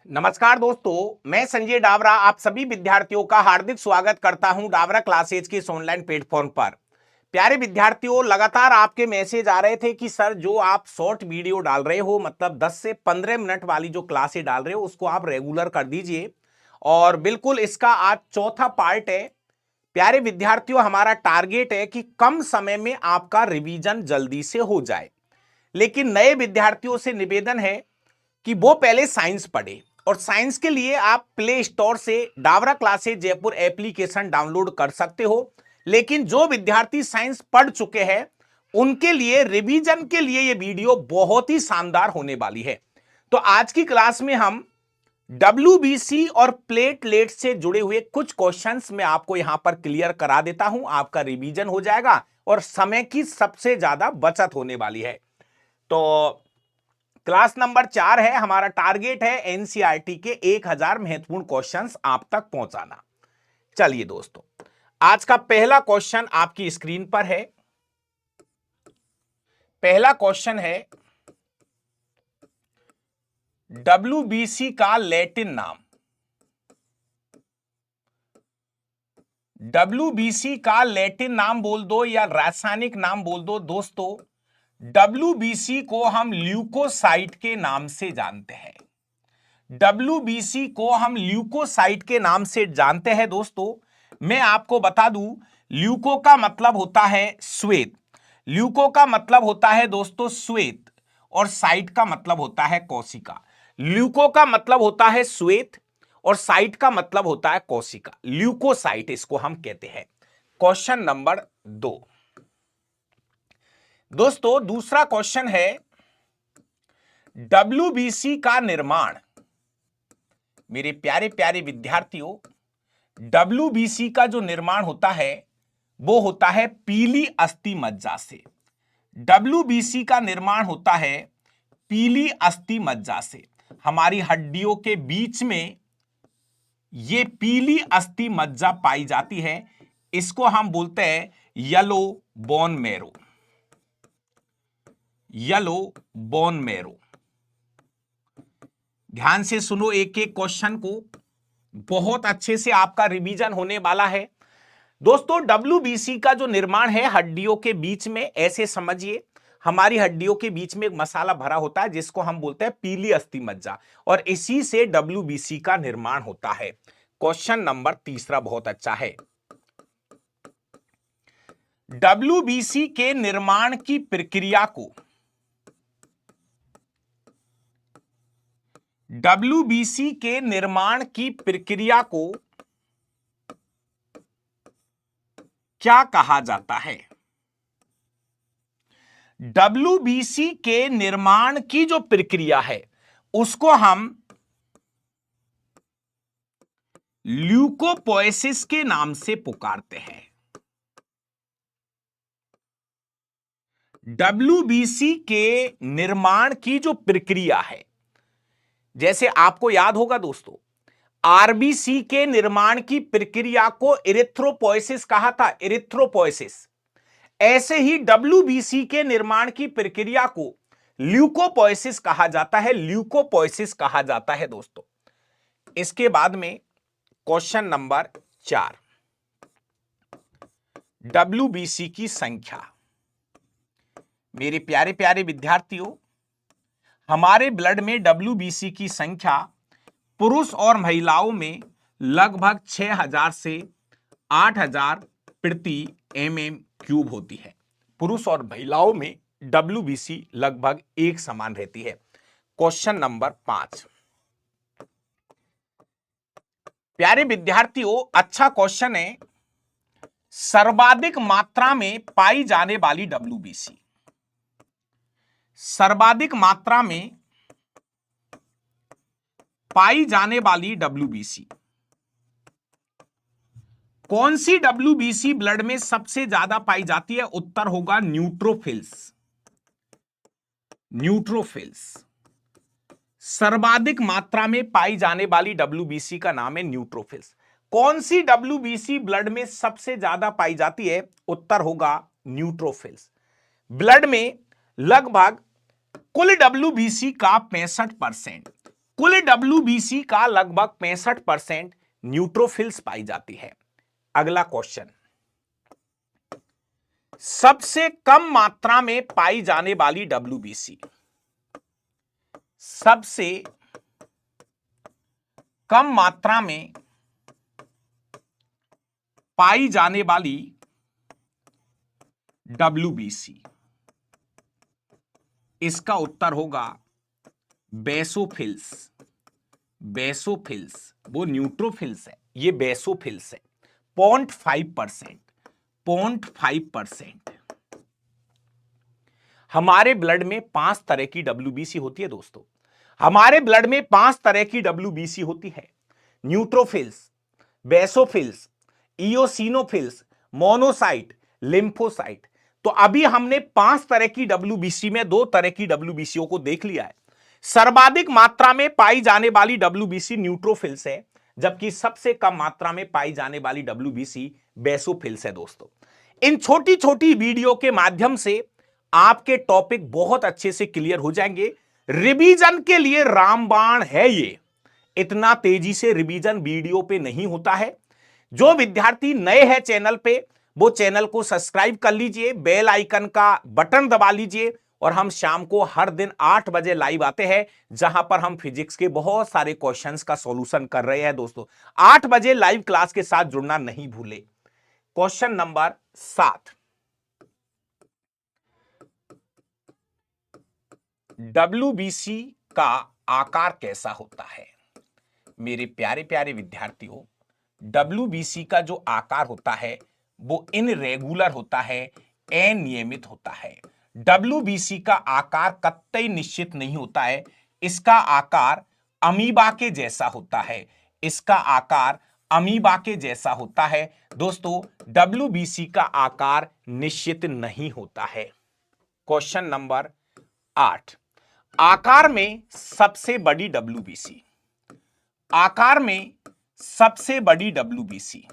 नमस्कार दोस्तों, मैं संजय डावरा आप सभी विद्यार्थियों का हार्दिक स्वागत करता हूं डावरा क्लासेज के इस ऑनलाइन प्लेटफॉर्म पर। प्यारे विद्यार्थियों, लगातार आपके मैसेज आ रहे थे कि सर जो आप शॉर्ट वीडियो डाल रहे हो, मतलब 10 से 15 मिनट वाली जो क्लासें डाल रहे हो उसको आप रेगुलर कर दीजिए। और बिल्कुल इसका आज चौथा पार्ट है। प्यारे विद्यार्थियों, हमारा टारगेट है कि कम समय में आपका रिवीजन जल्दी से हो जाए। लेकिन नए विद्यार्थियों से निवेदन है कि वो पहले साइंस पढ़े, और साइंस के लिए आप प्ले स्टोर से Dawra classes Jaipur application download कर सकते हो। लेकिन जो विद्यार्थी साइंस पढ़ चुके हैं उनके लिए रिवीजन के लिए यह वीडियो बहुत ही शानदार होने वाली है। तो आज की क्लास में हम डब्ल्यूबीसी और प्लेटलेट से जुड़े हुए कुछ क्वेश्चंस मैं आपको यहां पर क्लियर करा देता हूं। आपका रिवीजन हो जाएगा और समय की सबसे ज्यादा बचत होने वाली है। तो क्लास नंबर 4 है, हमारा टारगेट है एनसीईआरटी के 1000 महत्वपूर्ण क्वेश्चंस आप तक पहुंचाना। चलिए दोस्तों, आज का पहला क्वेश्चन आपकी स्क्रीन पर है। पहला क्वेश्चन है, डब्ल्यूबीसी का लैटिन नाम। डब्ल्यूबीसी का लैटिन नाम बोल दो या रासायनिक नाम बोल दो दोस्तों। डब्ल्यूबीसी को हम ल्यूकोसाइट के नाम से जानते हैं। डब्ल्यूबीसी को हम ल्यूकोसाइट के नाम से जानते हैं दोस्तों। मैं आपको बता दूं, ल्यूको का मतलब होता है श्वेत। ल्यूको का मतलब होता है दोस्तों श्वेत, और साइट का मतलब होता है कोशिका। ल्यूको का मतलब होता है श्वेत और साइट का मतलब होता है कोशिका। ल्यूकोसाइट इसको हम कहते हैं। क्वेश्चन नंबर 2 दोस्तों, दूसरा क्वेश्चन है, डब्ल्यूबीसी का निर्माण। मेरे प्यारे प्यारे विद्यार्थियों, डब्ल्यूबीसी का जो निर्माण होता है वो होता है पीली अस्थि मज्जा से। डब्ल्यूबीसी का निर्माण होता है पीली अस्थि मज्जा से। हमारी हड्डियों के बीच में ये पीली अस्थि मज्जा पाई जाती है। इसको हम बोलते हैं yellow bone marrow. Yellow bone marrow. ध्यान से सुनो एक एक क्वेश्चन को, बहुत अच्छे से आपका रिवीजन होने वाला है दोस्तों। डब्ल्यूबीसी का जो निर्माण है हड्डियों के बीच में, ऐसे समझिए हमारी हड्डियों के बीच में एक मसाला भरा होता है जिसको हम बोलते हैं पीली अस्थि मज्जा, और इसी से डब्ल्यूबीसी का निर्माण होता है। क्वेश्चन नंबर तीसरा बहुत अच्छा है। डब्ल्यूबीसी के निर्माण की प्रक्रिया को, डब्ल्यूबीसी के निर्माण की प्रक्रिया को क्या कहा जाता है? डब्ल्यूबीसी के निर्माण की जो प्रक्रिया है उसको हम ल्यूकोपोएसिस के नाम से पुकारते हैं। डब्ल्यूबीसी के निर्माण की जो प्रक्रिया है, जैसे आपको याद होगा दोस्तों, आरबीसी के निर्माण की प्रक्रिया को इरिथ्रोपोएसिस कहा था, इरिथ्रोपोएसिस। ऐसे ही डब्ल्यूबीसी के निर्माण की प्रक्रिया को ल्यूकोपोएसिस कहा जाता है, ल्यूकोपोएसिस कहा जाता है दोस्तों। इसके बाद में क्वेश्चन नंबर 4, डब्ल्यूबीसी की संख्या। मेरे प्यारे प्यारे विद्यार्थियों, हमारे ब्लड में डब्ल्यूबीसी की संख्या पुरुष और महिलाओं में लगभग 6000 से 8000 प्रति mm³ होती है। पुरुष और महिलाओं में डब्ल्यूबीसी लगभग एक समान रहती है। क्वेश्चन नंबर 5, प्यारे विद्यार्थियों अच्छा क्वेश्चन है, सर्वाधिक मात्रा में पाई जाने वाली डब्ल्यूबीसी। सर्वाधिक मात्रा में पाई जाने वाली डब्ल्यूबीसी कौन सी डब्ल्यूबीसी ब्लड में सबसे ज्यादा पाई जाती है? उत्तर होगा न्यूट्रोफिल्स। न्यूट्रोफिल्स सर्वाधिक मात्रा में पाई जाने वाली डब्ल्यूबीसी का नाम है न्यूट्रोफिल्स। कौन सी डब्ल्यूबीसी ब्लड में सबसे ज्यादा पाई जाती है? उत्तर होगा न्यूट्रोफिल्स। ब्लड में लगभग कुल डब्ल्यूबीसी का 65%, कुल डब्ल्यूबीसी का लगभग 65% न्यूट्रोफिल्स पाई जाती है। अगला क्वेश्चन, सबसे कम मात्रा में पाई जाने वाली डब्ल्यूबीसी, सबसे कम मात्रा में पाई जाने वाली डब्ल्यूबीसी, इसका उत्तर होगा बेसोफिल्स। बेसोफिल्स, वो न्यूट्रोफिल्स है, ये बेसोफिल्स है। 0.5%, 0.5%। हमारे ब्लड में 5 तरह की डब्ल्यूबीसी होती है दोस्तों। हमारे ब्लड में 5 तरह की डब्ल्यूबीसी होती है, न्यूट्रोफिल्स, बेसोफिल्स, इयोसिनोफिल्स, मोनोसाइट, लिम्फोसाइट। तो अभी हमने 5 तरह की डब्ल्यूबीसी में 2 तरह की डब्ल्यूबीसीओ को देख लिया है। सर्वाधिक मात्रा में पाई जाने वाली डब्ल्यूबीसी न्यूट्रोफिल्स है, जबकि सबसे कम मात्रा में पाई जाने वाली डब्ल्यूबीसी बेसोफिल्स है दोस्तों। इन छोटी छोटी वीडियो के माध्यम से आपके टॉपिक बहुत अच्छे से क्लियर हो जाएंगे। रिवीजन के लिए रामबाण है ये, इतना तेजी से रिवीजन वीडियो पे नहीं होता है। जो विद्यार्थी नए हैं चैनल पे, वो चैनल को सब्सक्राइब कर लीजिए, बेल आइकन का बटन दबा लीजिए, और हम शाम को हर दिन 8 बजे लाइव आते हैं, जहां पर हम फिजिक्स के बहुत सारे क्वेश्चंस का सॉल्यूशन कर रहे हैं दोस्तों। 8 बजे लाइव क्लास के साथ जुड़ना नहीं भूले। क्वेश्चन नंबर 7, डब्ल्यूबीसी का आकार कैसा होता है? मेरे प्यारे प्यारे विद्यार्थियों, डब्ल्यूबीसी का जो आकार होता है वो इनरेगुलर होता है, अनियमित होता है। डब्ल्यूबीसी का आकार कतई निश्चित नहीं होता है। इसका आकार अमीबा के जैसा होता है। इसका आकार अमीबा के जैसा होता है दोस्तों। डब्ल्यूबीसी का आकार निश्चित नहीं होता है। क्वेश्चन नंबर 8, आकार में सबसे बड़ी डब्ल्यूबीसी, आकार में सबसे बड़ी डब्ल्यूबीसी,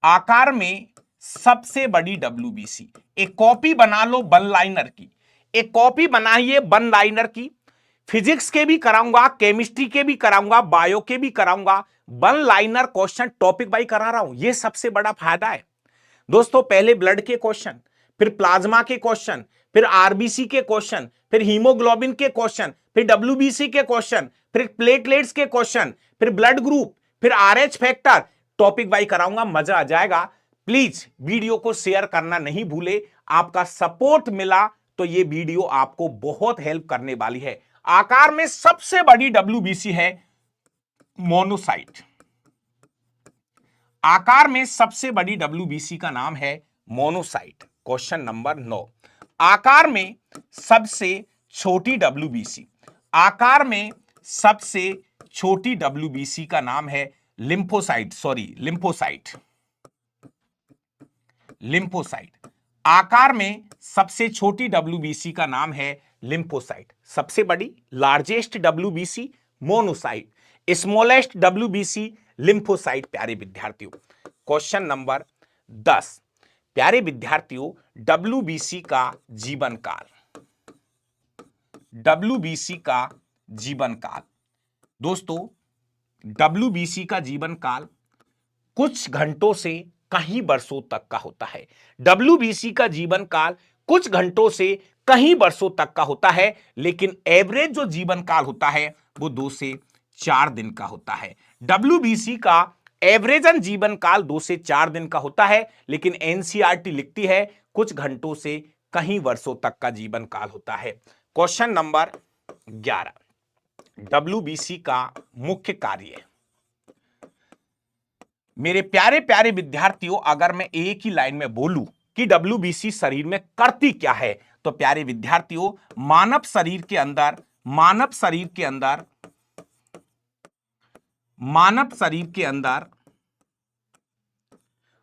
आकार में सबसे बड़ी डब्ल्यूबीसी। एक कॉपी बना लो वन लाइनर की, एक कॉपी बनाइए वन लाइनर की। फिजिक्स के भी कराऊंगा, केमिस्ट्री के भी कराऊंगा, बायो के भी कराऊंगा। One liner question topic wise करा रहा हूं, यह सबसे बड़ा फायदा है दोस्तों। पहले ब्लड के क्वेश्चन, फिर प्लाज्मा के क्वेश्चन, फिर आरबीसी के क्वेश्चन, फिर हीमोग्लोबिन के क्वेश्चन, फिर डब्ल्यूबीसी के क्वेश्चन, फिर प्लेटलेट्स के क्वेश्चन, फिर ब्लड ग्रुप, फिर आरएच फैक्टर। टॉपिक वाइज कराऊंगा, मजा आ जाएगा। प्लीज वीडियो को शेयर करना नहीं भूले। आपका सपोर्ट मिला तो यह वीडियो आपको बहुत हेल्प करने वाली है। आकार में सबसे बड़ी डब्ल्यूबीसी है मोनोसाइट। आकार में सबसे बड़ी डब्ल्यूबीसी का नाम है मोनोसाइट। क्वेश्चन नंबर 9, आकार में सबसे छोटी डब्ल्यूबीसी, आकार में सबसे छोटी डब्ल्यूबीसी का नाम है लिम्फोसाइट, लिम्फोसाइट। लिम्फोसाइट, आकार में सबसे छोटी डब्ल्यूबीसी का नाम है लिम्फोसाइट। सबसे बड़ी largest WBC monocyte, smallest WBC lymphocyte. प्यारे विद्यार्थियों, क्वेश्चन नंबर 10, प्यारे विद्यार्थियों, डब्ल्यूबीसी का जीवन काल, डब्ल्यूबीसी का जीवन काल। दोस्तों, डब्ल्यूबीसी का जीवन काल कुछ घंटों से कहीं वर्षों तक का होता है। डब्ल्यूबीसी का जीवन काल कुछ घंटों से कहीं वर्षों तक का होता है, लेकिन एवरेज जो जीवन काल होता है वो 2 से 4 दिन का होता है। डब्ल्यूबीसी का एवरेजन जीवन काल 2 से 4 दिन का होता है, लेकिन एनसीईआरटी लिखती है कुछ घंटों से कहीं वर्षों तक का जीवन काल होता है। क्वेश्चन नंबर 11, डब्ल्यूबीसी का मुख्य कार्य। मेरे प्यारे प्यारे विद्यार्थियों, अगर मैं एक ही लाइन में बोलूं कि डब्ल्यूबीसी शरीर में करती क्या है, तो प्यारे विद्यार्थियों, मानव शरीर के अंदर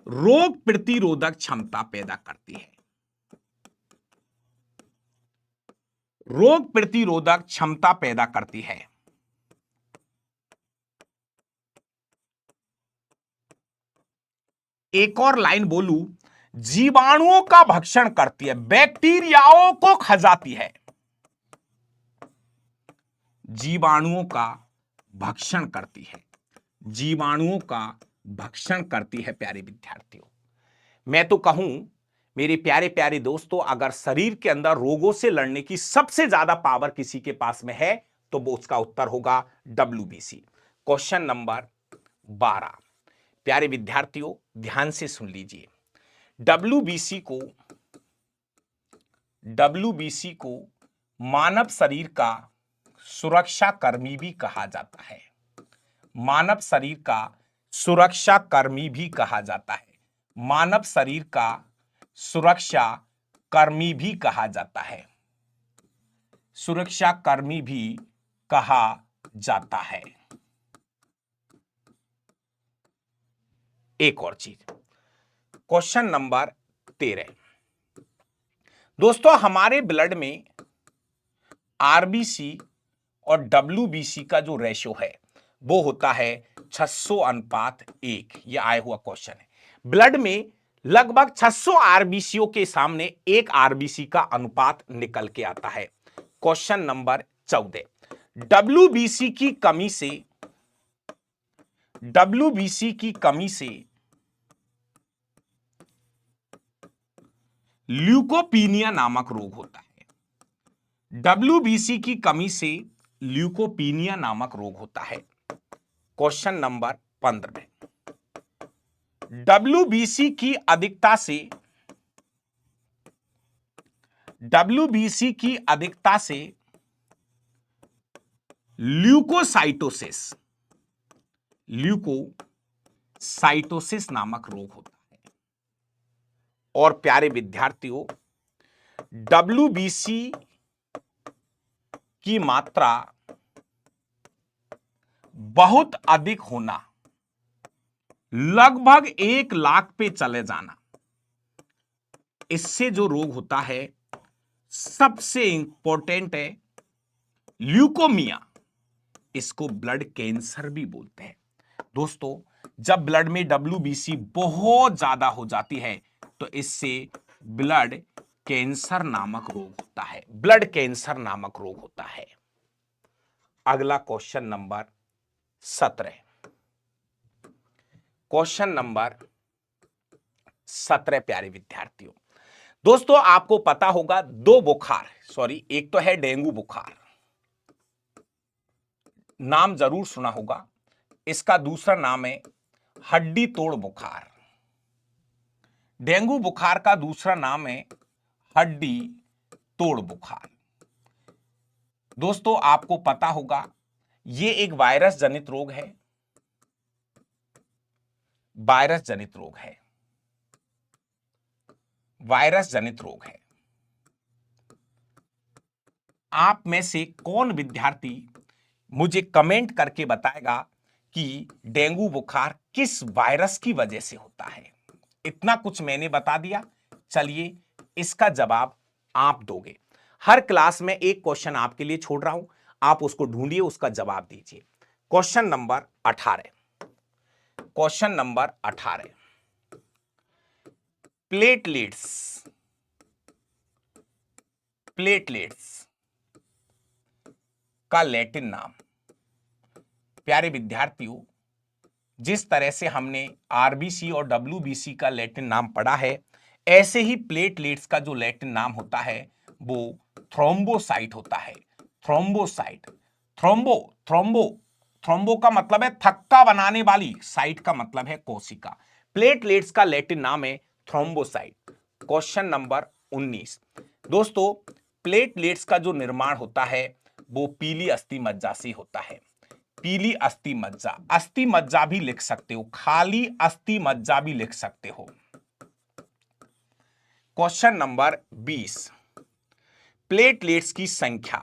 रोग प्रतिरोधक क्षमता पैदा करती है। रोग प्रतिरोधक क्षमता पैदा करती है। एक और लाइन बोलूं, जीवाणुओं का भक्षण करती है, बैक्टीरियाओं को खा जाती है। जीवाणुओं का भक्षण करती है, जीवाणुओं का भक्षण करती है। प्यारे विद्यार्थियों, मैं तो कहूं मेरे प्यारे प्यारे दोस्तों, अगर शरीर के अंदर रोगों से लड़ने की सबसे ज्यादा पावर किसी के पास में है तो वो उसका उत्तर होगा WBC। क्वेश्चन नंबर 12, प्यारे विद्यार्थियों ध्यान से सुन लीजिए। WBC को मानव शरीर का सुरक्षा कर्मी भी कहा जाता है, मानव शरीर का सुरक्षा कर्मी भी कहा जाता है, मानव शरीर का सुरक्षा कर्मी भी कहा जाता है, सुरक्षा कर्मी भी कहा जाता है। एक और चीज, क्वेश्चन नंबर 13, दोस्तों हमारे ब्लड में RBC और WBC का जो रेशो है वो होता है 600:1। ये आया हुआ क्वेश्चन है। ब्लड में लगभग 600 RBCओं के सामने एक RBC का अनुपात निकल के आता है। क्वेश्चन नंबर 14, WBC की कमी से ल्यूकोपीनिया नामक रोग होता है। WBC की कमी से ल्यूकोपीनिया नामक रोग होता है। क्वेश्चन नंबर 15, WBC की अधिकता से ल्यूकोसाइटोसिस नामक रोग होता है। और प्यारे विद्यार्थियों, WBC की मात्रा बहुत अधिक होना, लगभग 1 लाख पे चले जाना, इससे जो रोग होता है सबसे इंपॉर्टेंट है ल्यूकोमिया। इसको ब्लड कैंसर भी बोलते हैं। दोस्तों जब ब्लड में WBC बहुत ज्यादा हो जाती है तो इससे ब्लड कैंसर नामक रोग होता है, ब्लड कैंसर नामक रोग होता है। अगला क्वेश्चन नंबर 17, क्वेश्चन नंबर 17 प्यारे विद्यार्थियों, दोस्तों आपको पता होगा दो बुखार, एक तो है डेंगू बुखार, नाम जरूर सुना होगा। इसका दूसरा नाम है हड्डी तोड़ बुखार। डेंगू बुखार का दूसरा नाम है हड्डी तोड़ बुखार। दोस्तों आपको पता होगा ये एक वायरस जनित रोग है, वायरस जनित रोग है, वायरस जनित रोग है। आप में से कौन विद्यार्थी मुझे कमेंट करके बताएगा कि डेंगू बुखार किस वायरस की वजह से होता है? इतना कुछ मैंने बता दिया, चलिए इसका जवाब आप दोगे। हर क्लास में एक क्वेश्चन आपके लिए छोड़ रहा हूं, आप उसको ढूंढिए, उसका जवाब दीजिए। Question number 18, question number 18, platelets का लैटिन नाम। प्यारे विद्यार्थियों, जिस तरह से हमने RBC और WBC का लैटिन नाम पढ़ा है, ऐसे ही प्लेटलेट्स का जो लैटिन नाम होता है वो थ्रोम्बोसाइट होता है। थ्रोम्बोसाइट, थ्रोम्बो का मतलब है थक्का बनाने वाली, साइट का मतलब है कोशिका। प्लेटलेट्स का लैटिन नाम है थ्रोम्बोसाइट। क्वेश्चन नंबर 19, दोस्तों प्लेटलेट्स का जो निर्माण होता है वो पीली अस्थि मज्जा से होता है। पीली अस्थि मज्जा भी लिख सकते हो, खाली अस्थि मज्जा भी लिख सकते हो। क्वेश्चन नंबर 20, प्लेटलेट्स की संख्या।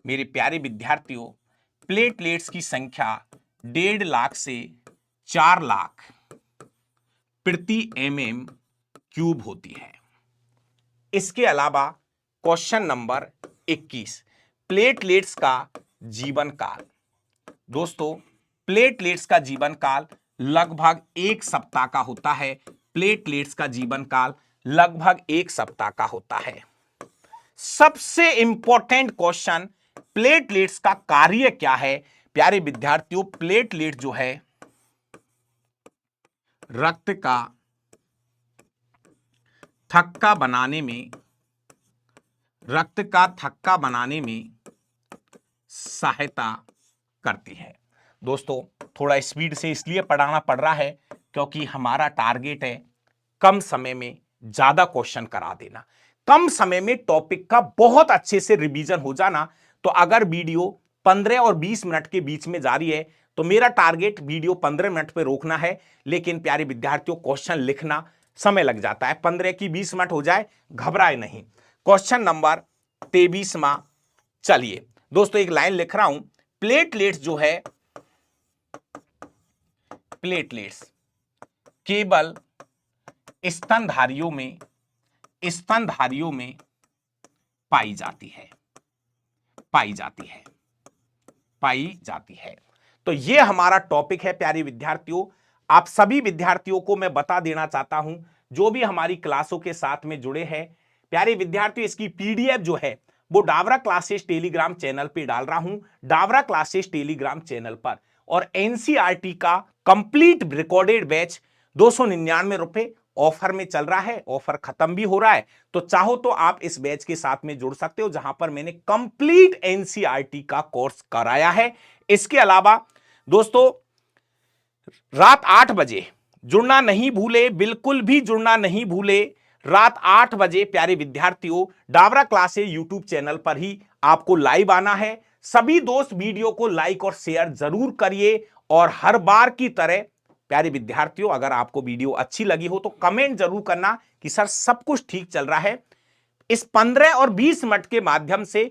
मेरे प्यारे विद्यार्थियों, प्लेटलेट्स की संख्या 1.5 लाख से 4 लाख प्रति mm³ होती है। इसके अलावा क्वेश्चन नंबर 21, प्लेटलेट्स का जीवन काल। दोस्तों प्लेटलेट्स का जीवन काल लगभग 1 सप्ताह का होता है। प्लेटलेट्स का जीवन काल लगभग 1 सप्ताह का होता है। सबसे इंपॉर्टेंट क्वेश्चन प्लेटलेट्स का कार्य क्या है? प्यारे विद्यार्थियों, प्लेटलेट जो है रक्त का थक्का बनाने में, रक्त का थक्का बनाने में सहायता करती है। दोस्तों, थोड़ा स्पीड से इसलिए पढ़ाना पड़ रहा है क्योंकि हमारा टारगेट है कम समय में ज्यादा क्वेश्चन करा देना, कम समय में टॉपिक का बहुत अच्छे से रिवीजन हो जाना। तो अगर वीडियो 15 और 20 मिनट के बीच में जारी है तो मेरा टारगेट वीडियो 15 मिनट पे रोकना है। लेकिन प्यारे विद्यार्थियों, क्वेश्चन लिखना समय लग जाता है, 15 की 20 मिनट हो जाए, घबराए नहीं। क्वेश्चन नंबर 23वां, चलिए दोस्तों एक लाइन लिख रहा हूं। प्लेटलेट्स जो है, प्लेटलेट्स केवल स्तनधारियों में पाई जाती है। तो ये हमारा टॉपिक है प्यारे विद्यार्थियों। आप सभी विद्यार्थियों को मैं बता देना चाहता हूं जो भी हमारी क्लासों के साथ में जुड़े हैं, प्यारे विद्यार्थियों, इसकी पीडीएफ जो है वो डावरा क्लासेस टेलीग्राम चैनल पे डाल रहा हूं, डावरा क्लासेस टेलीग्राम चैनल पर। और एनसीईआरटी का कंप्लीट रिकॉर्डेड बैच 299 रुपए ऑफर में चल रहा है, ऑफर खत्म भी हो रहा है। तो चाहो तो आप इस बैच के साथ में जुड़ सकते हो जहां पर मैंने कंप्लीट एनसीईआरटी का कोर्स कराया है। इसके अलावा दोस्तों रात 8 बजे जुड़ना नहीं भूले, बिल्कुल भी जुड़ना नहीं भूले। रात 8 बजे प्यारे विद्यार्थियों डावरा क्लासेस यूट्यूब चैनल पर ही आपको लाइव आना है। सभी दोस्त वीडियो को लाइक और शेयर जरूर करिए। और हर बार की तरह प्यारे विद्यार्थियों, अगर आपको वीडियो अच्छी लगी हो तो कमेंट जरूर करना कि सर सब कुछ ठीक चल रहा है। इस 15 और 20 मिनट के माध्यम से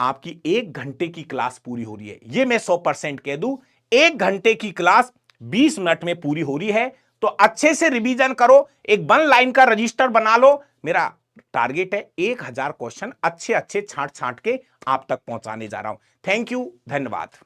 आपकी 1 घंटे की क्लास पूरी हो रही है। यह मैं 100% कह दूं, 1 घंटे की क्लास 20 मिनट में पूरी हो रही है। तो अच्छे से रिवीजन करो, एक 1 लाइन का रजिस्टर बना लो। मेरा टारगेट है 1000 क्वेश्चन अच्छे अच्छे छांट छांट के आप तक पहुंचाने जा रहा हूं। थैंक यू, धन्यवाद।